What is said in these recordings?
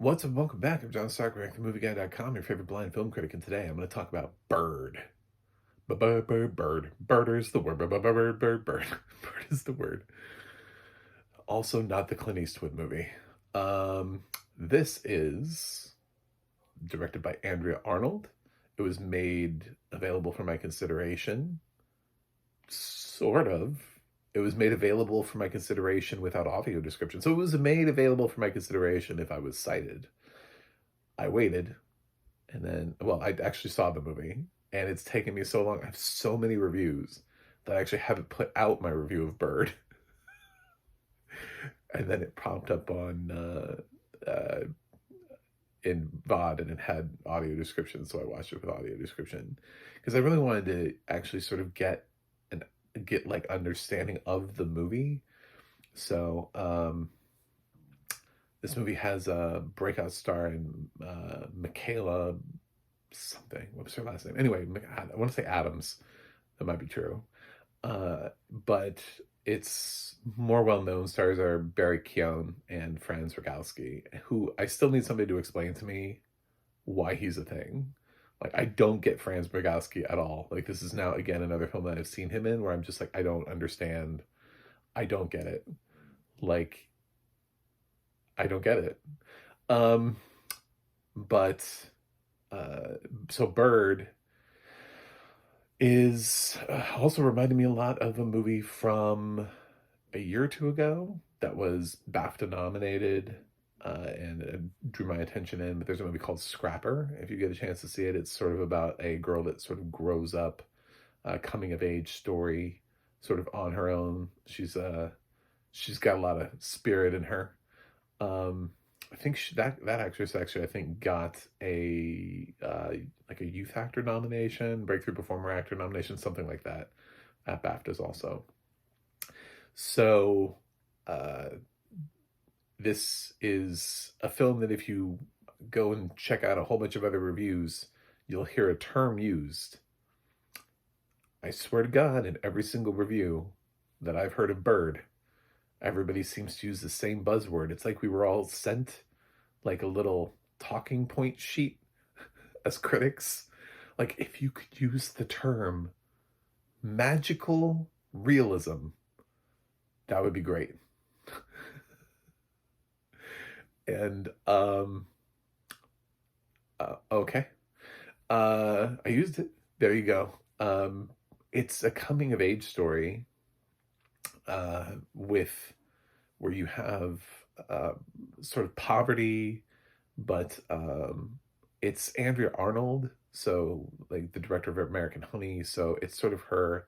What's up? Welcome back. I'm John Stark, TheMovieGuy.com, your favorite blind film critic, and today I'm going to talk about Bird. Bird. Bird is the word. Bird. Bird is the word. Also, not the Clint Eastwood movie. This is directed by Andrea Arnold. It was made available for my consideration. Sort of. It was made available for my consideration without audio description. So it was made available for my consideration if I was cited. I waited, and then, well, I actually saw the movie, and it's taken me so long. I have so many reviews that I actually haven't put out my review of Bird. And then it popped up on in VOD, and it had audio description, so I watched it with audio description because I really wanted to actually sort of get like understanding of the movie. So this movie has a breakout star in Michaela something. What was her last name? Anyway, I want to say Adams. That might be true. But its more well-known stars are Barry Keoghan and Franz Rogowski, who I still need somebody to explain to me why he's a thing. Like, I don't get Franz Rogowski at all. Like, this is now, again, another film that I've seen him in where I'm just like, I don't understand. I don't get it. Like, I don't get it. Um, but, so Bird is also reminding me a lot of a movie from a year or two ago that was BAFTA nominated and drew my attention in. But there's a movie called Scrapper. If you get a chance to see it, it's sort of about a girl that sort of grows up, coming of age story, sort of on her own. She's got a lot of spirit in her. I think that actress actually, I think, got a like a youth actor nomination, breakthrough performer actor nomination, something like that at BAFTAs also. So this is a film that if you go and check out a whole bunch of other reviews, you'll hear a term used. I swear to God, in every single review that I've heard of Bird, everybody seems to use the same buzzword. It's like we were all sent like a little talking point sheet as critics. Like, if you could use the term magical realism, that would be great. And okay. I used it. There you go. It's a coming of age story with where you have sort of poverty, but it's Andrea Arnold, so like the director of American Honey. So it's sort of her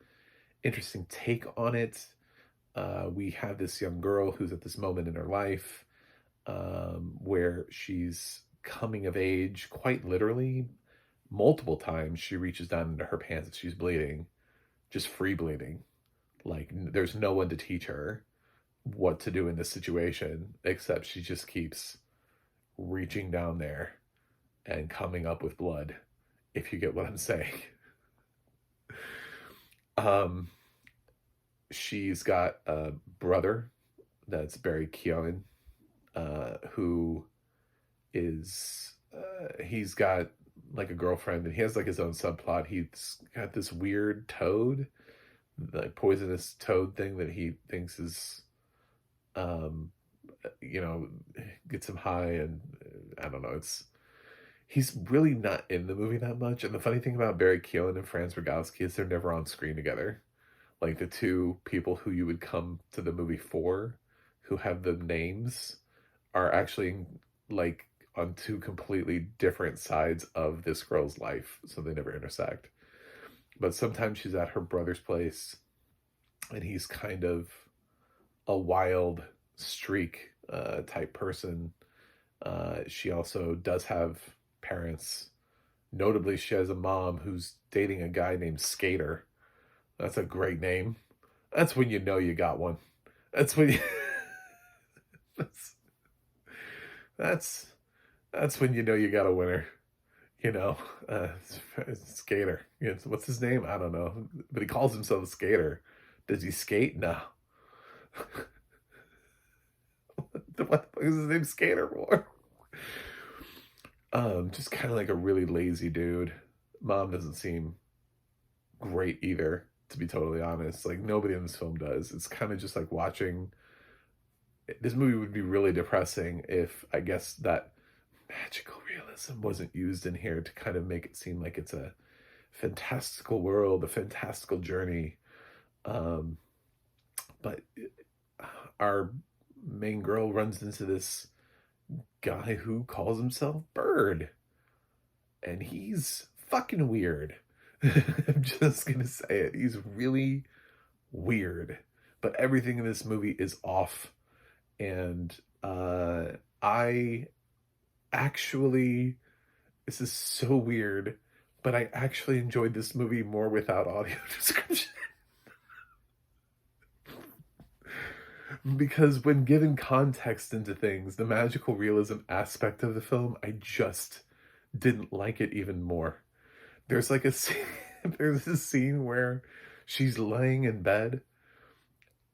interesting take on it. We have this young girl who's at this moment in her life where she's coming of age, quite literally. Multiple times she reaches down into her pants if she's bleeding, just free bleeding. Like, there's no one to teach her what to do in this situation, except she just keeps reaching down there and coming up with blood, if you get what I'm saying. She's got a brother that's Barry Keoghan, who is, he's got like a girlfriend, and he has like his own subplot. He's got this weird toad, like poisonous toad thing that he thinks is you know, gets him high, and I don't know, he's really not in the movie that much. And the funny thing about Barry Keoghan and Franz Rogowski is they're never on screen together. Like, the two people who you would come to the movie for, who have the names, are actually like on two completely different sides of this girl's life, so they never intersect. But sometimes she's at her brother's place, and he's kind of a wild streak type person. She also does have parents. Notably, she has a mom who's dating a guy named Skater. That's a great name. That's when you know you got one. That's when you... that's when you know you got a winner. You know, Skater. What's his name? I don't know. But he calls himself Skater. Does he skate? No. What the fuck is his name Skater for? Just kind of like a really lazy dude. Mom doesn't seem great either, to be totally honest. Like nobody in this film does. It's kind of just like watching. This movie would be really depressing if I guess that magical realism wasn't used in here to kind of make it seem like it's a fantastical world, a fantastical journey. Um, but our main girl runs into this guy who calls himself Bird, and he's fucking weird. I'm just gonna say it. He's really weird, but everything in this movie is off. And I actually, this is so weird, but I actually enjoyed this movie more without audio description. Because when given context into things, the magical realism aspect of the film, I just didn't like it even more. There's like a scene, there's a scene where she's laying in bed,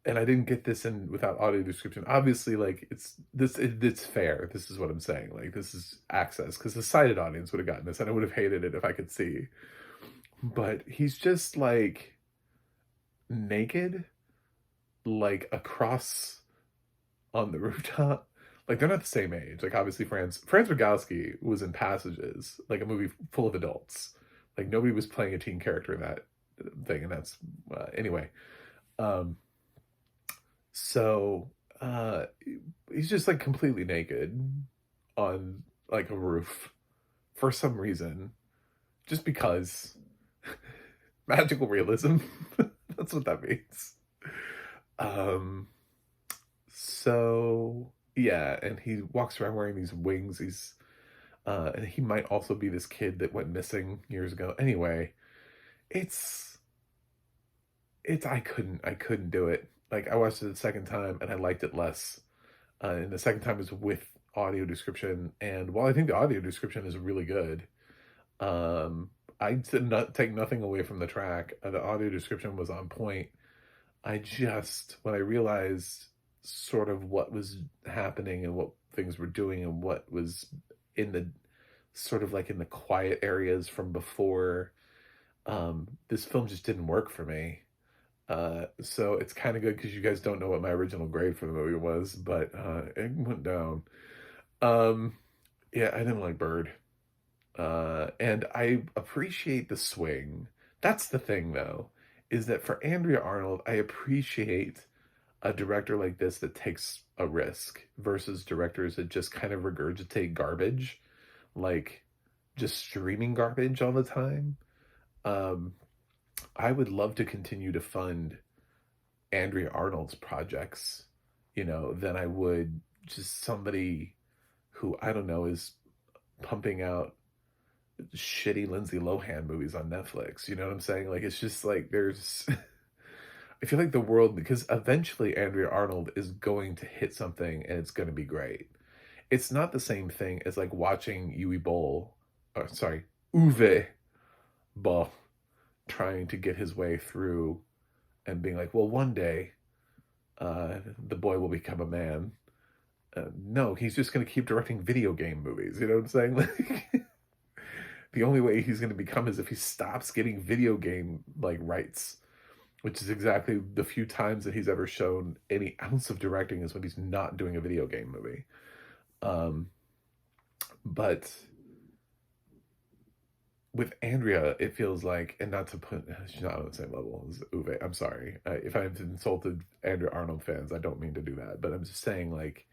and I didn't get this in without audio description. Obviously, like it's fair. This is what I'm saying. Like this is access because the sighted audience would have gotten this, and I would have hated it if I could see. But he's just like naked, like across on the rooftop. Like they're not the same age. Like obviously Franz Rogowski was in Passages, like a movie full of adults. Like nobody was playing a teen character in that thing, and that's anyway. Um, so he's just like completely naked on like a roof for some reason, just because magical realism. That's what that means. Um, so yeah, and he walks around wearing these wings. And he might also be this kid that went missing years ago. Anyway, it's I couldn't do it. Like I watched it the second time and I liked it less. And the second time was with audio description. And while I think the audio description is really good, um, I did not take nothing away from the track. The audio description was on point. I just when I realized sort of what was happening and what things were doing and what was in the sort of like in the quiet areas from before, this film just didn't work for me. So it's kind of good because you guys don't know what my original grade for the movie was, but it went down. Um, yeah, I didn't like Bird. And I appreciate the swing. That's the thing, though, is that for Andrea Arnold, I appreciate a director like this that takes a risk versus directors that just kind of regurgitate garbage, like just streaming garbage all the time. Um, I would love to continue to fund Andrea Arnold's projects, than I would just somebody who I don't know is pumping out shitty Lindsay Lohan movies on Netflix. You know what I'm saying? Like it's just like there's I feel like the world because eventually Andrea Arnold is going to hit something and it's going to be great. It's not the same thing as like watching Uwe Boll trying to get his way through and being like, well, one day the boy will become a man. No, he's just going to keep directing video game movies. You know what I'm saying? Like, the only way he's going to become is if he stops getting video game like rights, which is exactly the few times that he's ever shown any ounce of directing is when he's not doing a video game movie. Um, but with Andrea, it feels like, and not to put, she's not on the same level as Uwe. I'm sorry. If I've insulted Andrea Arnold fans, I don't mean to do that. But I'm just saying, like,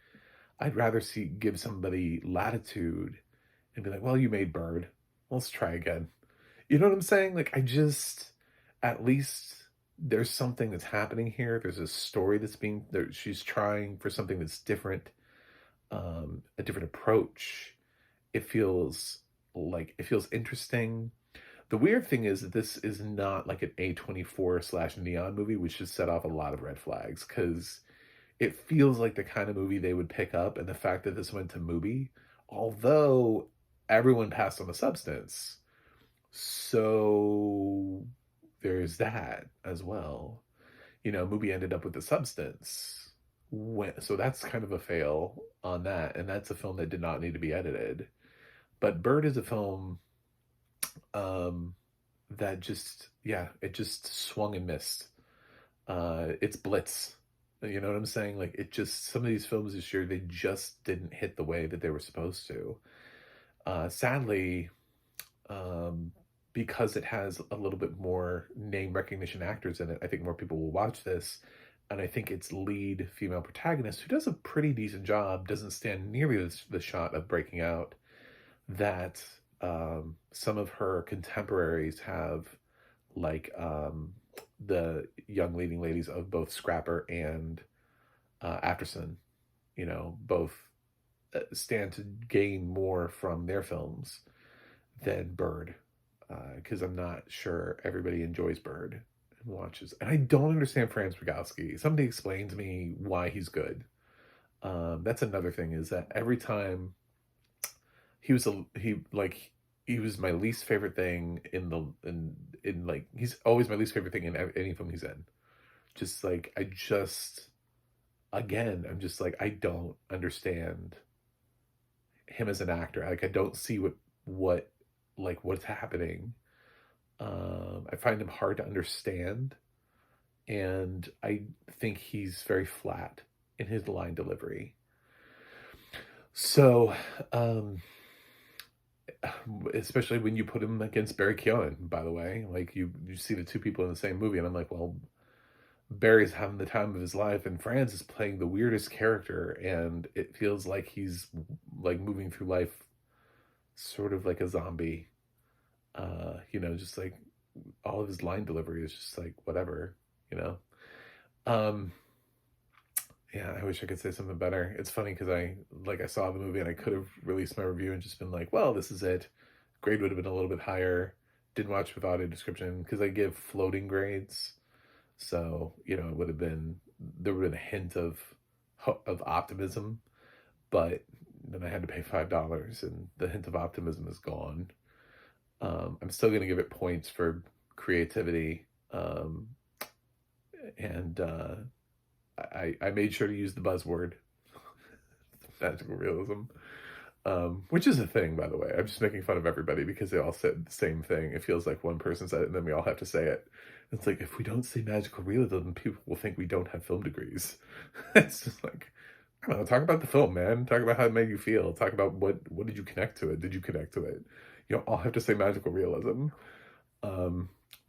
I'd rather give somebody latitude and be like, well, you made Bird. Let's try again. You know what I'm saying? Like, at least there's something that's happening here. There's a story that's being, there, she's trying for something that's different, a different approach. It feels interesting. The weird thing is that this is not like an A24/Neon movie, which just set off a lot of red flags because it feels like the kind of movie they would pick up. And the fact that this went to movie, although everyone passed on the substance, so there's that as well. Movie ended up with the substance. So that's kind of a fail on that. And that's a film that did not need to be edited. But Bird is a film um, that just, yeah, it just swung and missed. It's Blitz. You know what I'm saying? Like, it just, some of these films this year, they just didn't hit the way that they were supposed to. Sadly, um, because it has a little bit more name recognition actors in it, I think more people will watch this. And I think its lead female protagonist, who does a pretty decent job, doesn't stand nearly the shot of breaking out that some of her contemporaries have, like the young leading ladies of both Scrapper and Afterson, both stand to gain more from their films than Bird, because I'm not sure everybody enjoys Bird and watches. And I don't understand Franz Rogowski. Somebody explain to me why he's good. That's another thing, is that every time he was my least favorite thing in like, he's always my least favorite thing in any film he's in. Just like, again, I'm just like, I don't understand him as an actor. Like, I don't see what like what's happening. I find him hard to understand, and I think he's very flat in his line delivery. So, especially when you put him against Barry Keoghan, by the way, like you see the two people in the same movie, and I'm like, well, Barry's having the time of his you and Franz is playing the weirdest character, and it feels like he's like moving through life sort of like a zombie. Just like all of his line delivery is just like whatever, you know. Um, yeah, I wish I could say something better. It's funny because I saw the movie and I could have released my review and just been like, well, this is it. Grade would have been a little bit higher. Didn't watch without a description because I give floating grades. So, it would have been, there would have been a hint of optimism, but then I had to pay $5 and the hint of optimism is gone. I'm still going to give it points for creativity. And I made sure to use the buzzword, magical realism, which is a thing, by the way. I'm just making fun of everybody because they all said the same thing. It feels like one person said it and then we all have to say it. It's like, if we don't say magical realism, people will think we don't have film degrees. It's just like, I don't know, talk about the film, man. Talk about how it made you feel. Talk about what did you connect to it? Did you connect to it? You don't all have to say magical realism.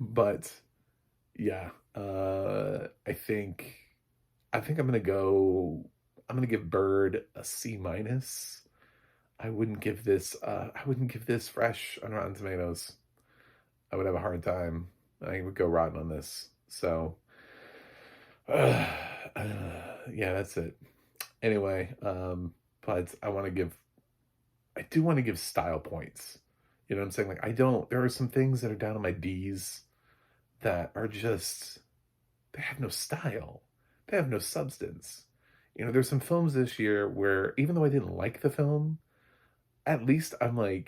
But yeah, I think I'm gonna give Bird a C minus. I wouldn't give this fresh on Rotten Tomatoes. I would have a hard time. I would go rotten on this. So, uh, yeah, that's it. Anyway, but I do want to give style points. You know what I'm saying? Like, there are some things that are down on my D's that are just, they have no style. They have no substance. There's some films this year where even though I didn't like the film, at least I've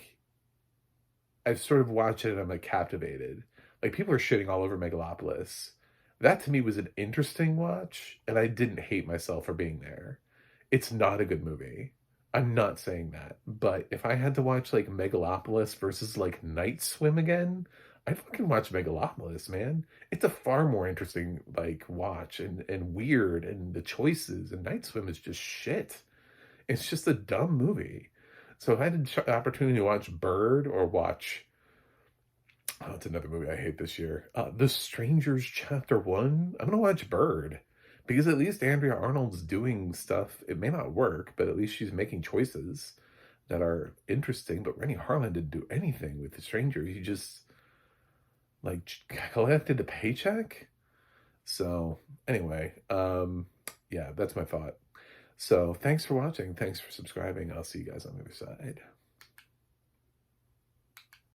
sort of watched it and I'm like captivated. Like, people are shitting all over Megalopolis. That to me was an interesting watch, and I didn't hate myself for being there. It's not a good movie. I'm not saying that. But if I had to watch like Megalopolis versus like Night Swim again, I'd fucking watch Megalopolis, man. It's a far more interesting like watch and weird, and the choices, and Night Swim is just shit. It's just a dumb movie. So if I had the opportunity to watch Bird or watch, oh, it's another movie I hate this year, The Strangers Chapter 1, I'm gonna watch Bird. Because at least Andrea Arnold's doing stuff. It may not work, but at least she's making choices that are interesting. But Rennie Harlan didn't do anything with The Stranger. He just like collected a paycheck. So anyway, yeah, that's my thought. So thanks for watching. Thanks for subscribing. I'll see you guys on the other side.